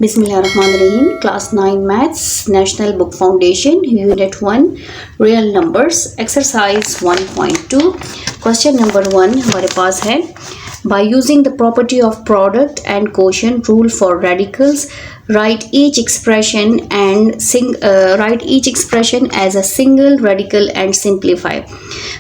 Bismillahirrahmanirrahim. Class 9 Maths, National Book Foundation, Unit 1, Real Numbers, Exercise 1.2. Question number 1 हमारे पास है, by using the property of product and quotient rule for radicals, write each expression as a single radical and simplify.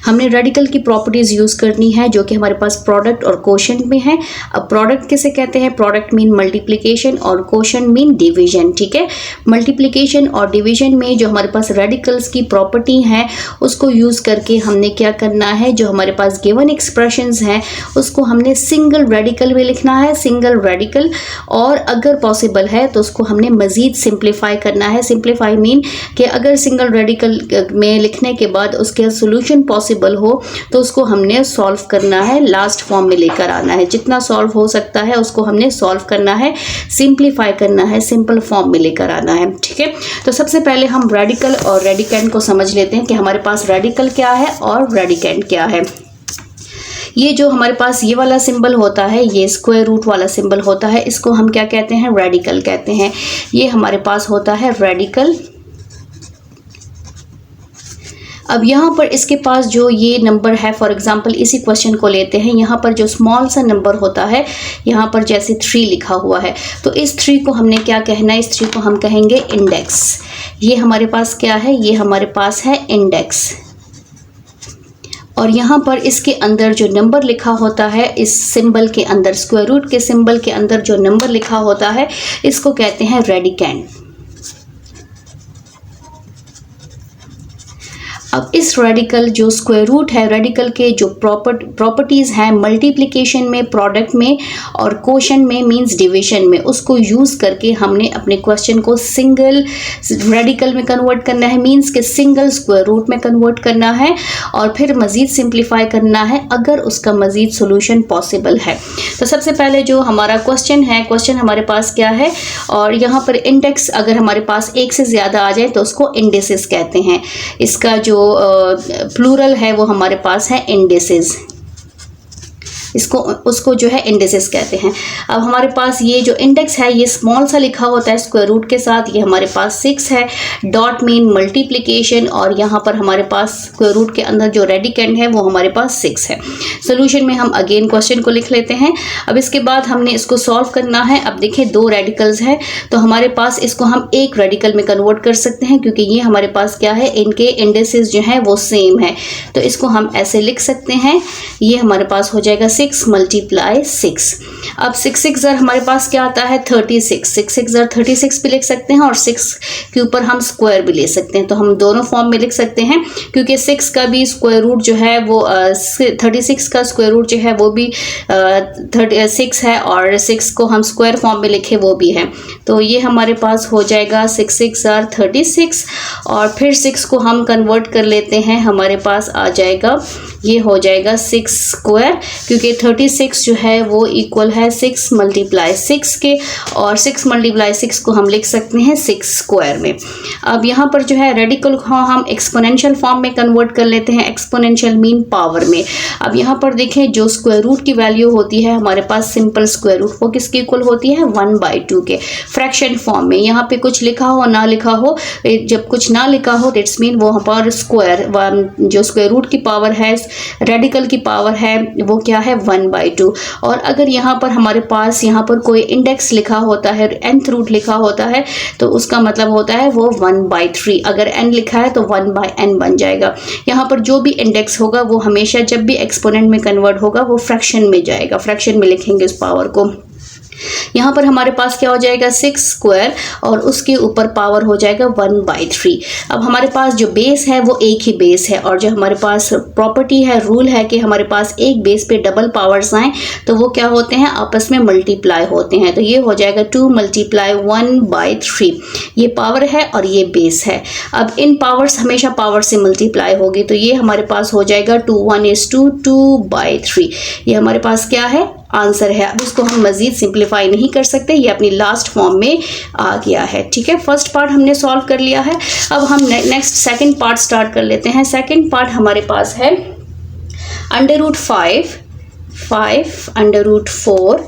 हमने radical की properties use करनी है जो कि हमारे पास product और कोशेंट में है. अब प्रोडक्ट किसे कहते हैं? प्रोडक्ट मीन मल्टीप्लिकेशन और कोशेंट मीन डिवीजन. ठीक है, मल्टीप्लिकेशन और डिवीजन में जो हमारे पास रेडिकल्स की प्रॉपर्टी है उसको यूज करके हमने क्या करना है, जो हमारे पास गिवन एक्सप्रेशंस हैं उसको हमने सिंगल रेडिकल में लिखना है, सिंगल रेडिकल. और अगर पॉसिबल है तो उसको हमने मजीद सिंप्लीफाई करना है. सिंप्लीफाई मीन कि अगर सिंगल रेडिकल में लिखने के बाद उसके सोल्यूशन पॉसिबल हो तो उसको हमने सॉल्व करना है, लास्ट फॉर्म में लेकर आना है. जितना सॉल्व हो सकता है उसको हमने सॉल्व करना है, सिंप्लीफाई करना है, सिंपल फॉर्म में लेकर आना है. ठीक है, तो सबसे पहले हम रेडिकल और रेडिकेंड को समझ लेते हैं कि हमारे पास रेडिकल क्या है और रेडिकेंड क्या है. ये जो हमारे पास ये वाला सिंबल होता है, ये स्क्वायर रूट वाला सिंबल होता है, इसको हम क्या कहते हैं? रेडिकल कहते हैं. ये हमारे पास होता है रेडिकल. अब यहाँ पर इसके पास जो ये नंबर है, फॉर एग्जांपल इसी क्वेश्चन को लेते हैं, यहाँ पर जो स्मॉल सा नंबर होता है, यहाँ पर जैसे 3 लिखा हुआ है, तो इस 3 को हमने क्या कहना है? इस 3 को हम कहेंगे इंडेक्स. ये हमारे पास क्या है? ये हमारे पास है इंडेक्स. और यहाँ पर इसके अंदर जो नंबर लिखा होता है, इस सिंबल के अंदर, स्क्वायर रूट के सिंबल के अंदर जो नंबर लिखा होता है इसको कहते हैं रेडिकेंड. अब इस रेडिकल जो स्क्वायर रूट है, रेडिकल के जो प्रॉपर्टीज़ हैं मल्टीप्लिकेशन में, प्रोडक्ट में और कोशेंट में मींस डिवीजन में, उसको यूज़ करके हमने अपने क्वेश्चन को सिंगल रेडिकल में कन्वर्ट करना है, मींस के सिंगल स्क्वायर रूट में कन्वर्ट करना है और फिर मज़ीद सिंप्लीफाई करना है अगर उसका मज़ीद सोल्यूशन पॉसिबल है. तो सबसे पहले जो हमारा क्वेश्चन है, क्वेश्चन हमारे पास क्या है, और यहाँ पर इंडेक्स अगर हमारे पास एक से ज़्यादा आ जाए तो उसको इंडेसेस कहते हैं. इसका जो प्लूरल है वो हमारे पास है इंडेसेस, उसको जो है इंडेसेस कहते हैं. अब हमारे पास ये जो इंडेक्स है ये स्मॉल सा लिखा होता है स्क्वायर रूट के साथ, ये हमारे पास 6 है. डॉट मीन मल्टीप्लिकेशन और यहाँ पर हमारे पास स्क्वायर रूट के अंदर जो रेडिकेंड है वो हमारे पास 6 है. सोल्यूशन में हम अगेन क्वेश्चन को लिख लेते हैं. अब इसके बाद हमने इसको सॉल्व करना है. अब देखें 2 रेडिकल्स है तो हमारे पास इसको हम एक रेडिकल में कन्वर्ट कर सकते हैं क्योंकि ये हमारे पास क्या है, इनके इंडेसेस जो हैं वो सेम है. तो इसको हम ऐसे लिख सकते हैं, ये हमारे पास हो जाएगा 6 मल्टीप्लाई 6. अब 6 हमारे पास क्या आता है? 36. 6 36 भी लिख सकते हैं और 6 के ऊपर हम स्क्वायर भी ले सकते हैं. तो हम दोनों फॉर्म में लिख सकते हैं क्योंकि 6 का भी स्क्वायर रूट जो है वो 36 का स्क्वायर रूट जो है वो भी 36 है और 6 को हम स्क्वायर फॉर्म में लिखे वो भी है. तो ये हमारे पास हो जाएगा 6 36 और फिर 6 को हम कन्वर्ट कर लेते हैं, हमारे पास आ जाएगा, ये हो जाएगा 6 स्क्वायर क्योंकि 36 जो है वो इक्वल है 6 मल्टीप्लाई 6 के, और 6 मल्टीप्लाई 6 को हम लिख सकते हैं 6 स्क्वायर में. अब यहाँ पर जो है रेडिकल को हम एक्सपोनेंशियल फॉर्म में कन्वर्ट कर लेते हैं, एक्सपोनेंशियल मीन पावर में. अब यहाँ पर देखें जो स्क्वायर रूट की वैल्यू होती है हमारे पास सिंपल स्क्वायर रूट, वो किसके इक्वल होती है? 1/2 के. फ्रैक्शन फॉर्म में यहाँ पे कुछ लिखा हो ना लिखा हो, जब कुछ ना लिखा हो दैट्स मीन वो हमारा स्क्वायर, जो स्क्वायर रूट की पावर है, रेडिकल की पावर है वो क्या है? 1/2. और अगर यहाँ पर हमारे पास यहाँ पर कोई इंडेक्स लिखा होता है, nth रूट लिखा होता है, तो उसका मतलब होता है वो 1/3. अगर n लिखा है तो 1/n बन जाएगा. यहाँ पर जो भी इंडेक्स होगा वो हमेशा जब भी एक्सपोनेंट में कन्वर्ट होगा वो फ्रैक्शन में जाएगा, फ्रैक्शन में लिखेंगे उस पावर को. यहाँ पर हमारे पास क्या हो जाएगा? 6 स्क्वायर और उसके ऊपर पावर हो जाएगा 1/3. अब हमारे पास जो बेस है वो एक ही बेस है और जो हमारे पास प्रॉपर्टी है, रूल है कि हमारे पास एक बेस पे डबल पावर्स आए तो वो क्या होते हैं? आपस में मल्टीप्लाई होते हैं. तो ये हो जाएगा 2 मल्टीप्लाई 1/3. ये पावर है और ये बेस है. अब इन पावर्स हमेशा पावर से मल्टीप्लाई होगी तो ये हमारे पास हो जाएगा 2 1 is 2 2/3. ये हमारे पास क्या है? आंसर है. अब इसको हम मजीद सिंप्लीफाई नहीं कर सकते, ये अपनी लास्ट फॉर्म में आ गया है. ठीक है, फर्स्ट पार्ट हमने सॉल्व कर लिया है. अब हम नेक्स्ट सेकंड पार्ट स्टार्ट कर लेते हैं. सेकंड पार्ट हमारे पास है √5 √4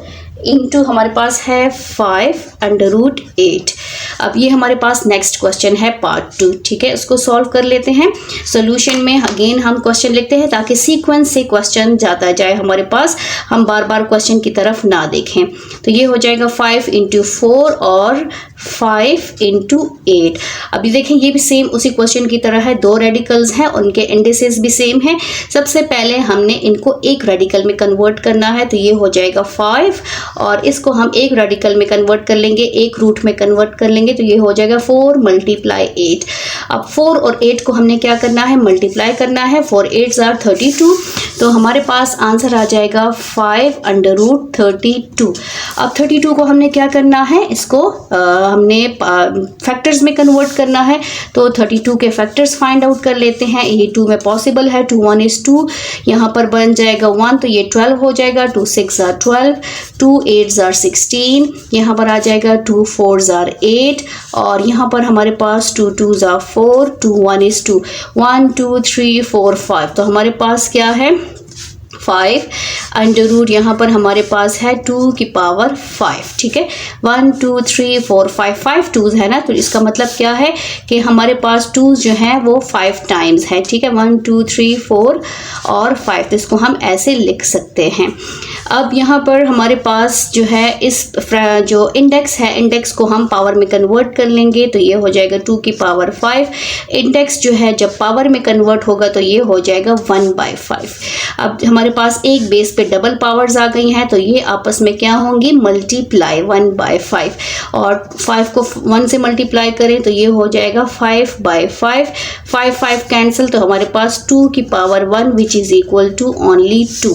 इंटू हमारे पास है 5√8। अब ये हमारे पास नेक्स्ट क्वेश्चन है पार्ट 2, ठीक है, उसको सॉल्व कर लेते हैं। सॉल्यूशन में अगेन हम क्वेश्चन लिखते हैं ताकि सीक्वेंस से क्वेश्चन जाता जाए हमारे पास, हम बार बार क्वेश्चन की तरफ ना देखें। तो ये हो जाएगा 5 × 4 और 5 × 8। अभी देखें ये भी सेम उसी क्वेश्चन की तरह है, दो रेडिकल्स हैं, उनके इंडिसेस भी सेम है। सबसे पहले हमने इनको एक रेडिकल में कन्वर्ट करना है, तो ये हो जाएगा 5 और इसको हम एक रेडिकल में कन्वर्ट कर लेंगे, एक रूट में कन्वर्ट कर लेंगे, तो ये हो जाएगा 4 × 8। अब 4 और 8 को हमने क्या करना है, मल्टीप्लाई करना है। 4 8s are 32, तो हमारे पास आंसर आ जाएगा 5√32। अब 32 को हमने क्या करना है, इसको हमने फैक्टर्स में कन्वर्ट करना है, तो 32 के फैक्टर्स फाइंड आउट कर लेते हैं। ये 2 में पॉसिबल है, 2 1 is 2, यहाँ पर बन जाएगा 1, तो ये 12 हो जाएगा। 2 6s are 12, 2 8s are 16, यहाँ पर आ जाएगा 2 4s are 8 और यहाँ पर हमारे पास 2 2s are 4, 2 1 is 2, 1 2 3 4 5, तो हमारे पास क्या है 5 अंडर रूट, यहाँ पर हमारे पास है 2 की पावर 5, ठीक है। 1 2 3 4 5, 5 2s है ना, तो इसका मतलब क्या है कि हमारे पास 2s जो हैं वो 5 टाइम्स है, ठीक है। 1 2 3 4 और 5, तो इसको हम ऐसे लिख सकते हैं। अब यहाँ पर हमारे पास जो है इस जो इंडेक्स है, इंडेक्स को हम पावर में कन्वर्ट कर लेंगे, तो ये हो जाएगा 2 की पावर 5। इंडेक्स जो है जब पावर में कन्वर्ट होगा तो ये हो जाएगा 1/5। अब हमारे पास एक बेस पे डबल पावर्स आ गई हैं, तो ये आपस में क्या होंगी, मल्टीप्लाई 1/5 और 5 को 1 से मल्टीप्लाई करें तो ये हो जाएगा 5/5। 5 5 कैंसिल, तो हमारे पास 2 की power 1 which is equal to only 2।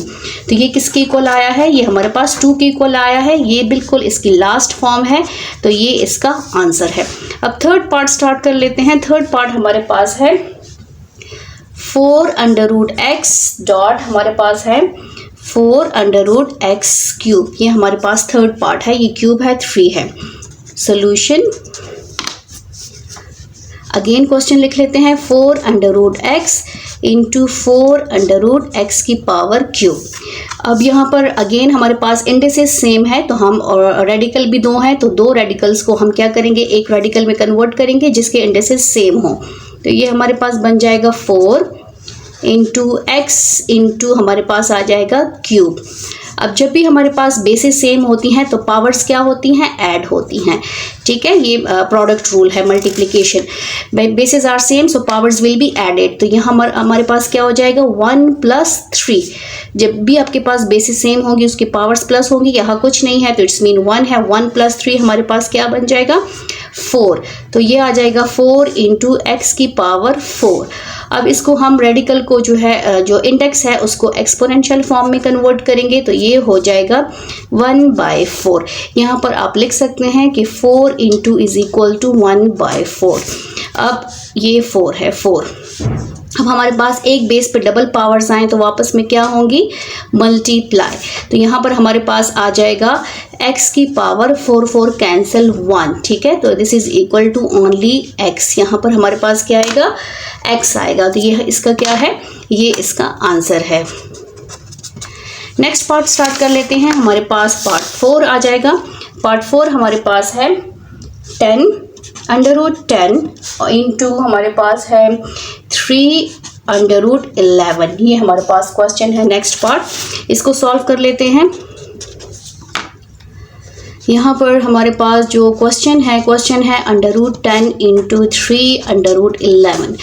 तो ये किसके इक्वल आया है, ये हमारे पास 2 के इक्वल आया है, ये बिल्कुल इसकी लास्ट फॉर्म है, तो ये इसका आंसर है। अब थर्ड पार्ट स्टार्ट कर लेते हैं। थर्ड पार्ट हमारे पास है 4√x डॉट, हमारे पास है 4√x³। ये हमारे पास थर्ड पार्ट है, ये क्यूब है, 3 है। सोल्यूशन अगेन क्वेश्चन लिख लेते हैं, 4√x इंटू 4√x³। अब यहाँ पर अगेन हमारे पास इंडिसेस सेम है, तो हम और रेडिकल भी 2 हैं, तो 2 रेडिकल्स को हम क्या करेंगे, एक रेडिकल में कन्वर्ट करेंगे जिसके इंडिसेस सेम हो। तो ये हमारे पास बन जाएगा 4 इंटू एक्स इंटू हमारे पास आ जाएगा क्यूब। अब जब भी हमारे पास बेसिस सेम होती हैं तो पावर्स क्या होती हैं, ऐड होती हैं, ठीक है। ये प्रोडक्ट रूल है multiplication. Bases are same so powers will be added, तो यहाँ हमारे पास क्या हो जाएगा 1 + 3। जब भी आपके पास बेसिस सेम होगी उसकी पावर्स प्लस होंगी, यहाँ कुछ नहीं है तो इट्स मीन 1 है। 1 + 3 हमारे पास क्या बन जाएगा 4, तो ये आ जाएगा 4 इंटू x⁴। अब इसको हम रेडिकल को जो है जो इंडेक्स है उसको एक्सपोनेंशियल फॉर्म में कन्वर्ट करेंगे, तो ये हो जाएगा 1/4। यहाँ पर आप लिख सकते हैं कि 4 इंटू इज इक्वल टू 1/4। अब ये 4 है, 4। अब हमारे पास एक बेस पे डबल पावर्स आए तो वापस में क्या होंगी, मल्टीप्लाई। तो यहाँ पर हमारे पास आ जाएगा x⁴ 4 4 कैंसिल 1, ठीक है। तो this is equal to only x। यहाँ पर हमारे पास क्या आएगा, x आएगा, तो ये इसका क्या है, ये इसका आंसर है। नेक्स्ट पार्ट स्टार्ट कर लेते हैं। हमारे पास पार्ट 4 आ जाएगा। पार्ट 4 हमारे पास है 10 √10 इंटू हमारे पास है 3 √11। ये हमारे पास क्वेश्चन है। नेक्स्ट पार्ट, इसको सॉल्व कर लेते हैं। यहाँ पर हमारे पास जो क्वेश्चन है √10 इंटू 3 √11।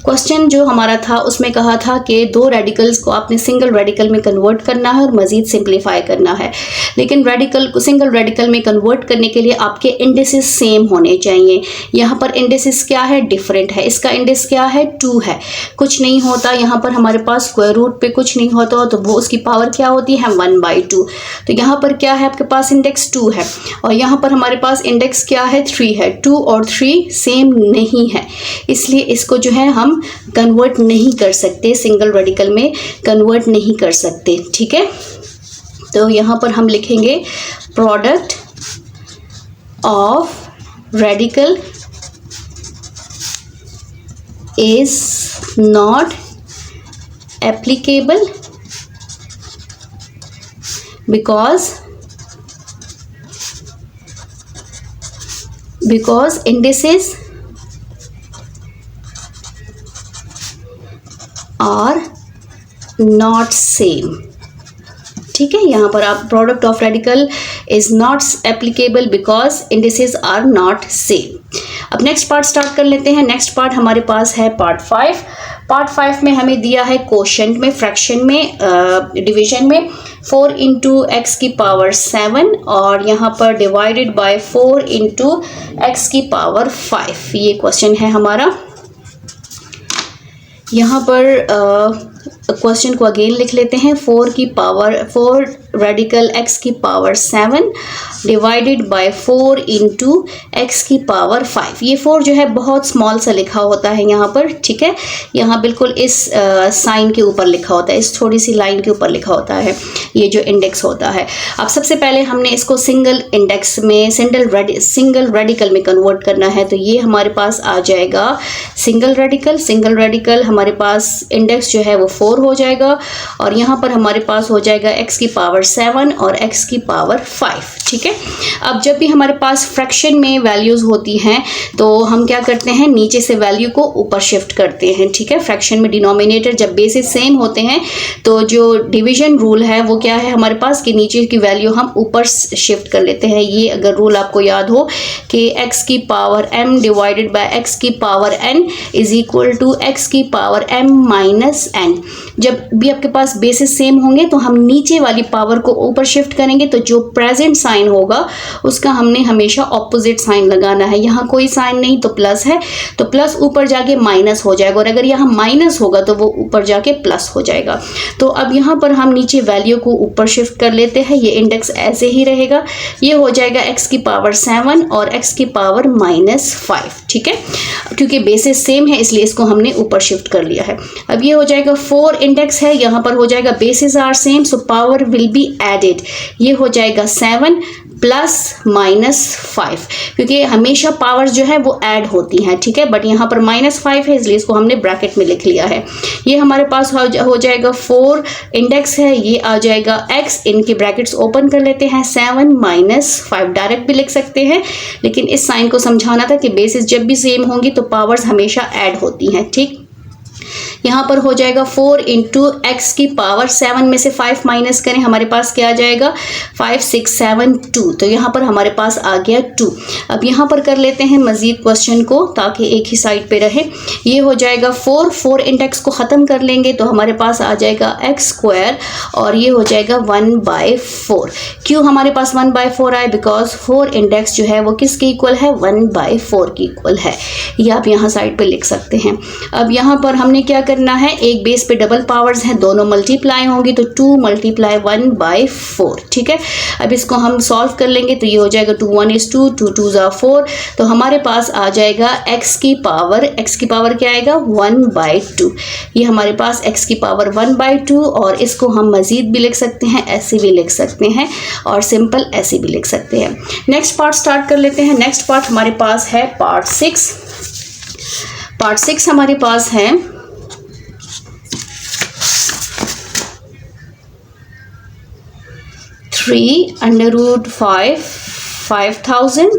क्वेश्चन जो हमारा था उसमें कहा था कि 2 रेडिकल्स को आपने सिंगल रेडिकल में कन्वर्ट करना है और मज़ीद सिंप्लीफाई करना है, लेकिन रेडिकल को सिंगल रेडिकल में कन्वर्ट करने के लिए आपके इंडिसेस सेम होने चाहिए। यहाँ पर इंडिसेस क्या है, डिफरेंट है। इसका इंडिस क्या है, 2 है। कुछ नहीं होता, यहाँ पर हमारे पास स्क्वायर रूट पे कुछ नहीं होता तो वो उसकी पावर क्या होती है, 1/2। तो यहाँ पर क्या है, आपके पास इंडेक्स 2 है और यहाँ पर हमारे पास इंडेक्स क्या है, 3 है। 2 और 3 सेम नहीं है, इसलिए इसको जो है हम कन्वर्ट नहीं कर सकते, सिंगल रेडिकल में कन्वर्ट नहीं कर सकते, ठीक है। तो यहाँ पर हम लिखेंगे product of radical is not applicable because because indices are not same. ठीक है, यहाँ पर आप product of radical is not applicable because indices are not same. अब नेक्स्ट पार्ट स्टार्ट कर लेते हैं। नेक्स्ट पार्ट हमारे पास है पार्ट 5। पार्ट 5 में हमें दिया है क्वोशंट में, फ्रैक्शन में, डिवीजन में 4 इंटू एक्स की पावर 7 और यहाँ पर डिवाइडेड बाय 4 इंटू एक्स की पावर 5। ये क्वेश्चन है हमारा। यहाँ पर क्वेश्चन को अगेन लिख लेते हैं। 4 रेडिकल x की power 7 divided by 4 into x की पावर 5। ये 4 जो है बहुत स्मॉल सा लिखा होता है यहाँ पर। ठीक है, यहाँ बिल्कुल इस साइन के ऊपर लिखा होता है, इस थोड़ी सी लाइन के ऊपर लिखा होता है ये जो इंडेक्स होता है। अब सबसे पहले हमने इसको सिंगल इंडेक्स में सिंगल रेडिकल में कन्वर्ट करना है। तो ये हमारे पास आ जाएगा सिंगल रेडिकल हमारे पास इंडेक्स जो है वो 4 हो जाएगा और यहाँ पर हमारे पास हो जाएगा x की पावर 7 और x की पावर 5। ठीक है, अब जब भी हमारे पास फ्रैक्शन में वैल्यूज होती हैं तो हम क्या करते हैं, नीचे से वैल्यू को ऊपर शिफ्ट करते हैं। ठीक है, फ्रैक्शन में डिनोमिनेटर जब बेसिस सेम होते हैं तो जो डिवीजन रूल है वो क्या है हमारे पास कि नीचे की वैल्यू हम ऊपर शिफ्ट कर लेते हैं। ये अगर रूल आपको याद हो कि x की power m divided by x की power n is equal to x की पावर m माइनस n। जब भी आपके पास बेसिस सेम होंगे तो हम नीचे वाली पावर को ऊपर शिफ्ट करेंगे, तो जो प्रेजेंट साइन होगा उसका हमने हमेशा ऑपोजिट साइन लगाना है। यहाँ कोई साइन नहीं तो प्लस है, तो प्लस ऊपर जाके माइनस हो जाएगा और अगर यहाँ माइनस होगा तो वो ऊपर जाके प्लस हो जाएगा। तो अब यहाँ पर हम नीचे वैल्यू को ऊपर शिफ्ट कर लेते हैं। ये इंडेक्स ऐसे ही रहेगा, ये हो जाएगा x की पावर 7 और x की पावर माइनस 5। ठीक है, क्योंकि बेसिस सेम है इसलिए इसको हमने ऊपर शिफ्ट कर लिया है। अब ये हो जाएगा 4 इंडेक्स है, यहाँ पर हो जाएगा bases are same so power will be added. ये हो जाएगा 7 प्लस माइनस 5, क्योंकि हमेशा पावर्स जो है वो ऐड होती हैं। ठीक है, बट यहाँ पर माइनस 5 है इसलिए इसको हमने ब्रैकेट में लिख लिया है। ये हमारे पास हो जाएगा 4 इंडेक्स है, ये आ जाएगा x, इनके ब्रैकेट्स ओपन कर लेते हैं 7 माइनस 5। डायरेक्ट भी लिख सकते हैं लेकिन इस साइन को समझाना था कि बेसिस जब भी सेम होंगी तो पावर्स हमेशा ऐड होती हैं। ठीक, यहाँ पर हो जाएगा 4 इंटू एक्स की पावर 7 में से 5 माइनस करें, हमारे पास क्या आ जाएगा 5 6 7 2। तो यहाँ पर हमारे पास आ गया 2। अब यहाँ पर कर लेते हैं मजीद क्वेश्चन को ताकि एक ही साइड पे रहे। ये हो जाएगा 4 इंडेक्स को ख़त्म कर लेंगे तो हमारे पास आ जाएगा एक्स स्क्वायर और ये हो जाएगा 1/4। क्यों हमारे पास 1/4 आए, बिकॉज 4 इंडेक्स जो है वो किसके इक्वल है 1/4 की इक्वल है। ये आप यहाँ साइड पे लिख सकते हैं। अब यहाँ पर हमने क्या करना है, एक बेस पे डबल पावर्स हैं, दोनों मल्टीप्लाई होंगी तो 2 × 1/4। ठीक है, अब इसको हम सॉल्व कर लेंगे तो ये हो जाएगा 2 1 is 2, 2 2 are 4। तो हमारे पास आ जाएगा x की पावर क्या आएगा 1/2। ये हमारे पास x की पावर 1/2 और इसको हम मजीद भी लिख सकते हैं, ऐसे भी लिख सकते हैं और सिंपल ऐसे भी लिख सकते हैं। नेक्स्ट पार्ट स्टार्ट कर लेते हैं। नेक्स्ट पार्ट हमारे पास है पार्ट 6। पार्ट 6 हमारे पास है 3√5 5000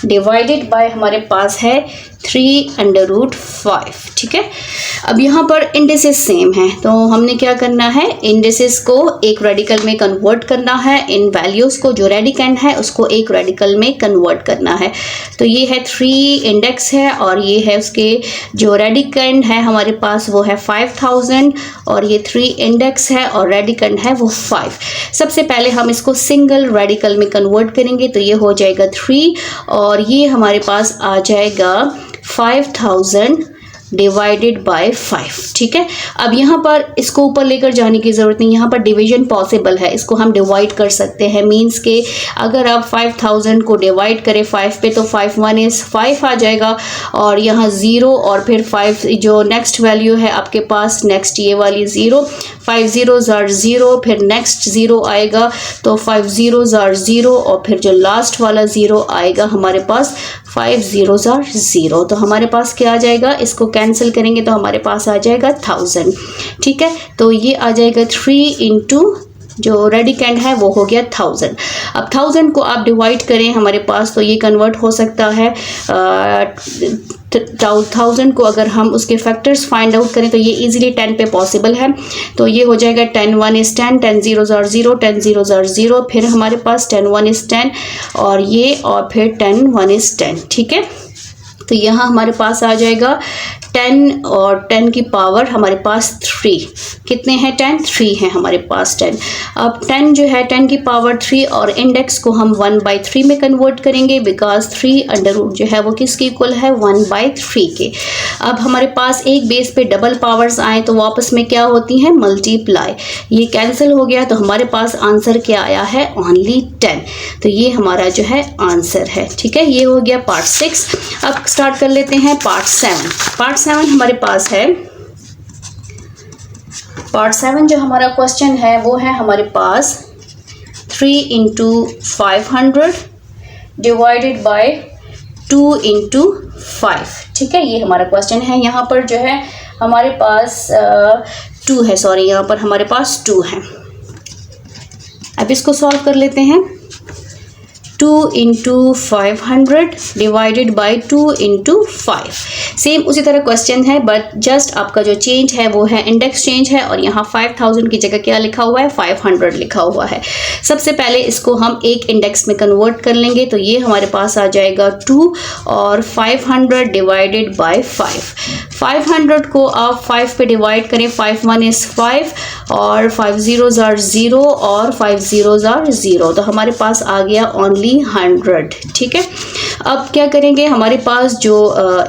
डिवाइडेड बाय हमारे पास है 3√5। ठीक है, अब यहाँ पर इंडिसेस सेम है तो हमने क्या करना है, इंडिसेस को एक रेडिकल में कन्वर्ट करना है। इन वैल्यूज़ को जो रेडिकेंड है उसको एक रेडिकल में कन्वर्ट करना है। तो ये है 3 इंडेक्स है और ये है उसके जो रेडिकेंड है हमारे पास वो है 5000 और ये 3 इंडेक्स है और रेडिकेंड है वो 5। सबसे पहले हम इसको सिंगल रेडिकल में कन्वर्ट करेंगे तो ये हो जाएगा 3 और ये हमारे पास आ जाएगा 5000 डिवाइडेड बाय 5। ठीक है, अब यहाँ पर इसको ऊपर लेकर जाने की ज़रूरत नहीं, यहाँ पर डिवीजन पॉसिबल है, इसको हम डिवाइड कर सकते हैं। मींस के अगर आप 5000 को डिवाइड करें 5 पे तो 5 1 is 5 आ जाएगा और यहाँ 0 और फिर 5 जो नेक्स्ट वैल्यू है आपके पास, नेक्स्ट ये वाली 0, 5 zeros are 0, फिर नेक्स्ट 0 आएगा तो 5 zeros are 0 और फिर जो लास्ट वाला 0 आएगा हमारे पास 5 zeros are 0। तो हमारे पास क्या आ जाएगा, इसको कैंसिल करेंगे तो हमारे पास आ जाएगा 1000। ठीक है, तो ये आ जाएगा 3 × जो रेडिकेंड है वो हो गया 1000। अब 1000 को आप डिवाइड करें हमारे पास तो ये कन्वर्ट हो सकता है 1000 को अगर हम उसके फैक्टर्स फाइंड आउट करें तो ये इजीली 10 पे पॉसिबल है। तो ये हो जाएगा 10 1 is 10, 10 0 are 0, 10 0 are 0, फिर हमारे पास 10 1 is 10 और ये और फिर 10 1 is 10। ठीक है, तो यहाँ हमारे पास आ जाएगा 10 और 10 की पावर हमारे पास 3। कितने हैं 10? 3 है हमारे पास 10। अब 10 जो है 10 की पावर 3 और इंडेक्स को हम 1/3 में कन्वर्ट करेंगे बिकॉज 3 अंडर रूट जो है वो किसके इक्वल है 1/3 के। अब हमारे पास एक बेस पे डबल पावर्स आए तो वापस में क्या होती हैं मल्टीप्लाई। ये कैंसिल हो गया तो हमारे पास आंसर क्या आया है ओनली 10। तो ये हमारा जो है आंसर है। ठीक है, ये हो गया पार्ट 6। अब स्टार्ट कर लेते हैं पार्ट 7। पार्ट 7 हमारे पास है। पार्ट 7 जो हमारा क्वेश्चन है वो है हमारे पास 3 × 500 डिवाइडेड बाय 2 × 5। ठीक है, ये हमारा क्वेश्चन है। यहाँ पर जो है हमारे पास 2 है, सॉरी यहाँ पर हमारे पास 2 है। अब इसको सॉल्व कर लेते हैं। 2 × 500 डिवाइडेड बाय 2 × 5। सेम उसी तरह क्वेश्चन है बट जस्ट आपका जो चेंज है वो है इंडेक्स चेंज है और यहाँ 5000 की जगह क्या लिखा हुआ है 500 लिखा हुआ है। सबसे पहले इसको हम एक इंडेक्स में कन्वर्ट कर लेंगे तो ये हमारे पास आ जाएगा 2 और 500 डिवाइडेड बाय 5। 500 को आप 5 पे डिवाइड करें, 5 1 is 5 और 5 0s are 0 और 5 0s are 0, तो हमारे पास आ गया ओनली 100। ठीक है, अब क्या करेंगे, हमारे पास जो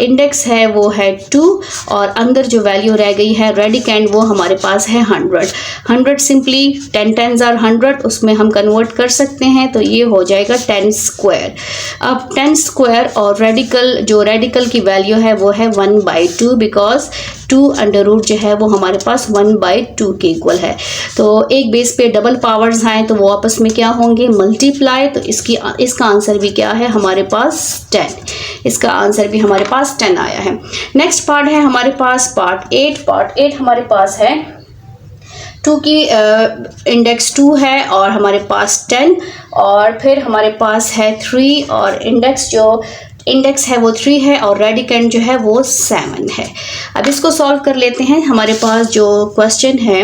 इंडेक्स है वो है 2 और अंदर जो वैल्यू रह गई है रेडिकेंड वो हमारे पास है 100। 100 सिंपली 10 10s are 100, उसमें हम कन्वर्ट कर सकते हैं तो ये हो जाएगा 10 स्क्वायर। अब 10 स्क्वायर और रेडिकल की वैल्यू है वो है 1/2 बिकॉज 2 अंडर रूट जो है वो हमारे पास 1/2 के इक्वल है। तो एक बेस पे डबल पावर्स आए तो वो आपस में क्या होंगे मल्टीप्लाई। तो इसका आंसर भी क्या है हमारे पास 10। इसका आंसर भी हमारे पास 10 आया है। नेक्स्ट पार्ट है हमारे पास पार्ट 8। पार्ट 8 हमारे पास है 2 की इंडेक्स 2 है और हमारे पास 10 और फिर हमारे पास है 3 और इंडेक्स है वो 3 है और रेडिकेंड जो है वो 7 है। अब इसको सॉल्व कर लेते हैं। हमारे पास जो क्वेश्चन है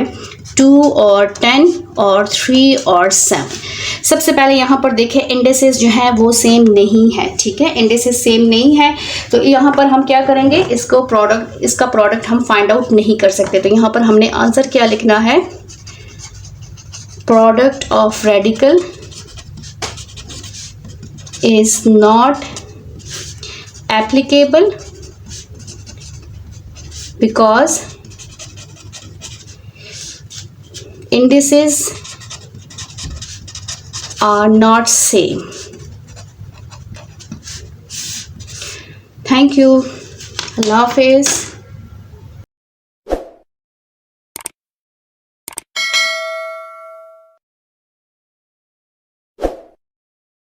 2 और 10 और 3 और 7। सबसे पहले यहाँ पर देखें इंडेसेस जो हैं वो सेम नहीं है। ठीक है, इंडेसेस सेम नहीं है तो यहाँ पर हम क्या करेंगे, इसका प्रोडक्ट हम फाइंड आउट नहीं कर सकते। तो यहाँ पर हमने आंसर क्या लिखना है, product of radical is not applicable because indices are not same. Thank you. Allah Hafiz.